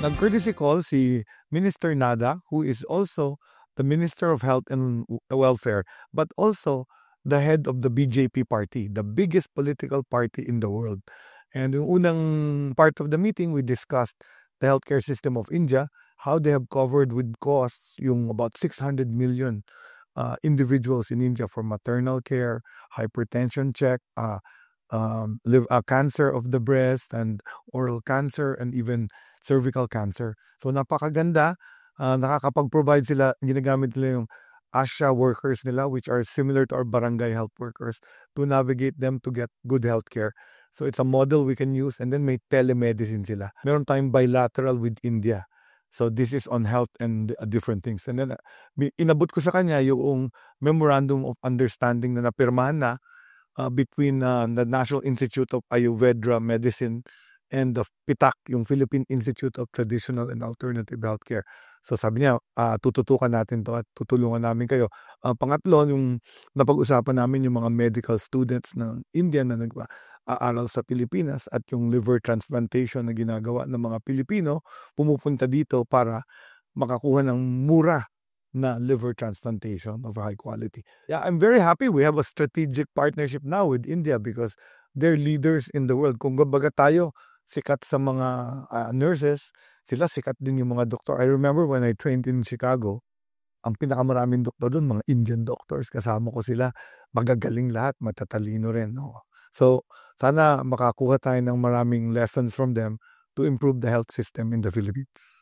Nag-courtesy call si Minister Nada, who is also the Minister of Health and Welfare, but also the head of the BJP party, the biggest political party in the world. And yung unang part of the meeting, we discussed the healthcare system of India, how they have covered with costs yung about 600 million individuals in India for maternal care, hypertension check, cancer of the breast and oral cancer and even cervical cancer. So napakaganda, nakakapag-provide sila, ginagamit nila yung ASHA workers nila, which are similar to our barangay health workers, to navigate them to get good healthcare. So it's a model we can use, and then may telemedicine sila. Meron tayong bilateral with India. So this is on health and different things. And then inabot ko sa kanya yung memorandum of understanding na napirmahan na between the National Institute of Ayurveda Medicine and the PITAC, yung Philippine Institute of Traditional and Alternative Healthcare. So sabi niya, tututukan natin to at tutulungan namin kayo. Pangatlo, yung napag-usapan namin yung mga medical students ng India na nag-aaral sa Pilipinas at yung liver transplantation na ginagawa ng mga Pilipino, pumupunta dito para makakuha ng mura na liver transplantation of high quality. Yeah, I'm very happy we have a strategic partnership now with India because they're leaders in the world. Kung baga tayo, sikat sa mga nurses, sila sikat din yung mga doktor. I remember when I trained in Chicago, ang pinakamaraming doktor doon, mga Indian doctors, kasama ko sila, magagaling lahat, matatalino rin. No? So, sana makakuha tayo ng maraming lessons from them to improve the health system in the Philippines.